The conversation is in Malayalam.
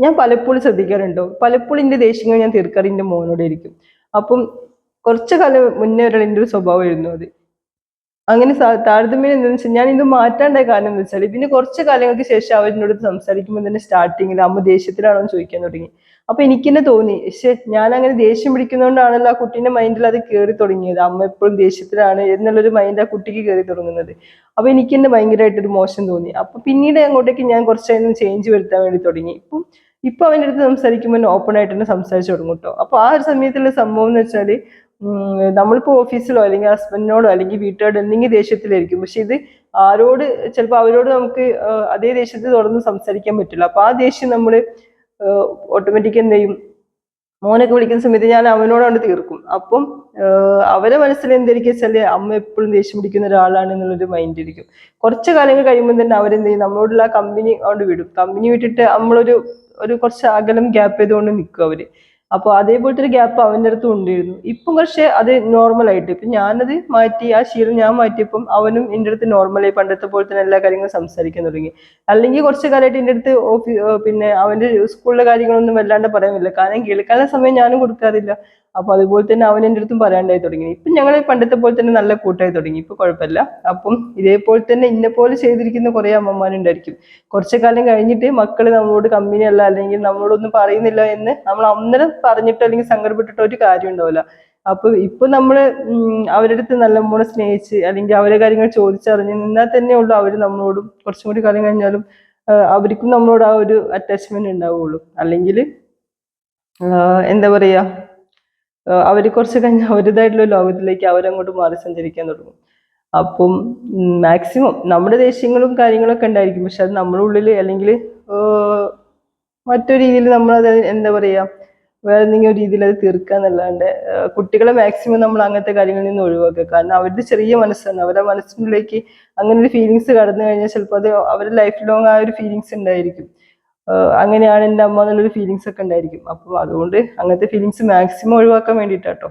ഞാൻ പലപ്പോഴും ശ്രദ്ധിക്കാറുണ്ടോ, പലപ്പോഴും എൻ്റെ ദേഷ്യങ്ങൾ ഞാൻ തീർക്കാറ് എൻ്റെ മോനോടെ ആയിരിക്കും. അപ്പം കുറച്ചു കാലം മുന്നേ വരെ എൻ്റെ ഒരു സ്വഭാവമായിരുന്നു അത്. അങ്ങനെ താരതമ്യം എന്താന്ന് വെച്ചാൽ ഞാൻ ഇത് മാറ്റാണ്ടായ കാരണം എന്ന് വെച്ചാൽ പിന്നെ കുറച്ച് കാലങ്ങൾക്ക് ശേഷം അവരിനോട് സംസാരിക്കുമ്പോൾ തന്നെ സ്റ്റാർട്ടിങ്ങിൽ അമ്മ ദേഷ്യത്തിലാണോ എന്ന് ചോദിക്കാൻ തുടങ്ങി. അപ്പൊ എനിക്ക് തന്നെ തോന്നി, പക്ഷെ ഞാൻ അങ്ങനെ ദേഷ്യം പിടിക്കുന്നതുകൊണ്ടാണല്ലോ ആ കുട്ടീന്റെ മൈൻഡിൽ അത് കയറി തുടങ്ങിയത്, അമ്മ എപ്പോഴും ദേഷ്യത്തിലാണ് എന്നുള്ളൊരു മൈൻഡ് ആ കുട്ടിക്ക് കയറി തുടങ്ങുന്നത്. അപ്പൊ എനിക്ക് തന്നെ ഭയങ്കരമായിട്ടൊരു മോശം തോന്നി. അപ്പൊ പിന്നീട് അങ്ങോട്ടേക്ക് ഞാൻ കുറച്ചതിന് ചേഞ്ച് വരുത്താൻ വേണ്ടി തുടങ്ങി. ഇപ്പൊ അവൻ്റെ അടുത്ത് സംസാരിക്കുമ്പോൾ ഓപ്പൺ ആയിട്ട് തന്നെ സംസാരിച്ചു തുടങ്ങും കേട്ടോ. അപ്പൊ ആ ഒരു സമയത്തുള്ള സംഭവം എന്ന് വെച്ചാല് നമ്മളിപ്പോ ഓഫീസിലോ അല്ലെങ്കിൽ ഹസ്ബൻഡിനോടോ അല്ലെങ്കിൽ വീട്ടുകാരോട് എന്തെങ്കിലും ദേഷ്യത്തിലായിരിക്കും, പക്ഷെ ഇത് ആരോട്, ചിലപ്പോൾ അവരോട് നമുക്ക് അതേ ദേഷ്യത്തിൽ തുറന്ന് സംസാരിക്കാൻ പറ്റില്ല. അപ്പൊ ആ ദേഷ്യം നമ്മൾ ഓട്ടോമാറ്റിക് എന്ത് ചെയ്യും, മോനൊക്കെ വിളിക്കുന്ന സമയത്ത് ഞാൻ അവനോടാണ്ട് തീർക്കും. അപ്പം അവരെ മനസ്സിൽ എന്തായിരിക്കും വെച്ചാല് അമ്മ എപ്പോഴും ദേഷ്യം പിടിക്കുന്ന ഒരാളാണ് എന്നുള്ളൊരു മൈൻഡ് ഇരിക്കും. കുറച്ച് കാലങ്ങൾ കഴിയുമ്പോൾ തന്നെ അവരെന്ത് ചെയ്യും, നമ്മളോടുള്ള ആ കമ്പനി കൊണ്ട് വിടും. കമ്പനി വിട്ടിട്ട് നമ്മളൊരു ഒരു കുറച്ച് അകലം ഗ്യാപ്പ് ചെയ്തുകൊണ്ട് നിൽക്കും അവര്. അപ്പൊ അതേപോലത്തെ ഒരു ഗ്യാപ്പ് അവൻ്റെ അടുത്തും ഉണ്ടായിരുന്നു. ഇപ്പം പക്ഷെ അത് നോർമൽ ആയിട്ട് ഇപ്പൊ ഞാനത് മാറ്റി, ആ ശീലം ഞാൻ മാറ്റിയപ്പം അവനും എൻ്റെ അടുത്ത് നോർമലായി പണ്ടത്തെ പോലെ തന്നെ എല്ലാ കാര്യങ്ങളും സംസാരിക്കാൻ തുടങ്ങി. അല്ലെങ്കിൽ കുറച്ച് കാലമായിട്ട് എൻ്റെ അടുത്ത് പിന്നെ അവന്റെ സ്കൂളിലെ കാര്യങ്ങളൊന്നും വല്ലാണ്ട് പറയാനില്ല, കാരണം കേൾക്കാനുള്ള സമയം ഞാനും കൊടുക്കാറില്ല. അപ്പൊ അതുപോലെ തന്നെ അവൻ എൻ്റെ അടുത്തും പറയാണ്ടായി തുടങ്ങി. ഇപ്പൊ ഞങ്ങൾ പണ്ടത്തെ പോലെ തന്നെ നല്ല കൂട്ടായി തുടങ്ങി, ഇപ്പൊ കുഴപ്പമില്ല. അപ്പം ഇതേപോലെ തന്നെ ഇന്നെ പോലെ ചെയ്തിരിക്കുന്ന കുറെ അമ്മമാരുണ്ടായിരിക്കും. കുറച്ചു കാലം കഴിഞ്ഞിട്ട് മക്കള് നമ്മളോട് കമ്പനിയല്ല അല്ലെങ്കിൽ നമ്മളോടൊന്നും പറയുന്നില്ല എന്ന് നമ്മൾ അന്നേരം പറഞ്ഞിട്ടോ അല്ലെങ്കിൽ സങ്കടപ്പെട്ടിട്ടോ ഒരു കാര്യം ഉണ്ടാവില്ല. അപ്പൊ ഇപ്പൊ നമ്മള് അവരുടെ അടുത്ത് നല്ലപോലെ സ്നേഹിച്ച് അല്ലെങ്കിൽ അവരെ കാര്യങ്ങൾ ചോദിച്ചറിഞ്ഞ് നിന്നാൽ തന്നെ ഉള്ളൂ അവര് നമ്മളോടും കുറച്ചും കൂടി കാലം കഴിഞ്ഞാലും അവർക്കും നമ്മളോട് ആ ഒരു അറ്റാച്ച്മെന്റ് ഉണ്ടാവുള്ളൂ. അല്ലെങ്കിൽ എന്താ പറയാ, അവര് കുറച്ച് കഴിഞ്ഞ് അവരുടേതായിട്ടുള്ള ലോകത്തിലേക്ക് അവരങ്ങോട്ട് മാറി സഞ്ചരിക്കാൻ തുടങ്ങും. അപ്പം മാക്സിമം നമ്മുടെ ദേഷ്യങ്ങളും കാര്യങ്ങളൊക്കെ ഉണ്ടായിരിക്കും, പക്ഷെ അത് നമ്മുടെ ഉള്ളിൽ അല്ലെങ്കിൽ മറ്റൊരു രീതിയിൽ നമ്മളത് എന്താ പറയാ, വേറെ എന്തെങ്കിലും രീതിയിൽ അത് തീർക്കാന്നല്ലാണ്ട് കുട്ടികളെ മാക്സിമം നമ്മൾ അങ്ങനത്തെ കാര്യങ്ങളിൽ നിന്ന് ഒഴിവാക്കുക. കാരണം അവരുടെ ചെറിയ മനസ്സാണ്, അവരുടെ മനസ്സിലേക്ക് അങ്ങനെ ഒരു ഫീലിങ്സ് കടന്നു കഴിഞ്ഞാൽ ചിലപ്പോൾ അത് അവരുടെ ലൈഫ് ലോങ് ആ ഒരു ഫീലിങ്സ് ഉണ്ടായിരിക്കും. അങ്ങനെയാണ് എൻ്റെ അമ്മ എന്നുള്ളൊരു ഫീലിങ്സ് ഒക്കെ ഉണ്ടായിരിക്കും. അപ്പം അതുകൊണ്ട് അങ്ങനത്തെ ഫീലിങ്സ് മാക്സിമം ഒഴിവാക്കാൻ വേണ്ടിയിട്ടാട്ടോ.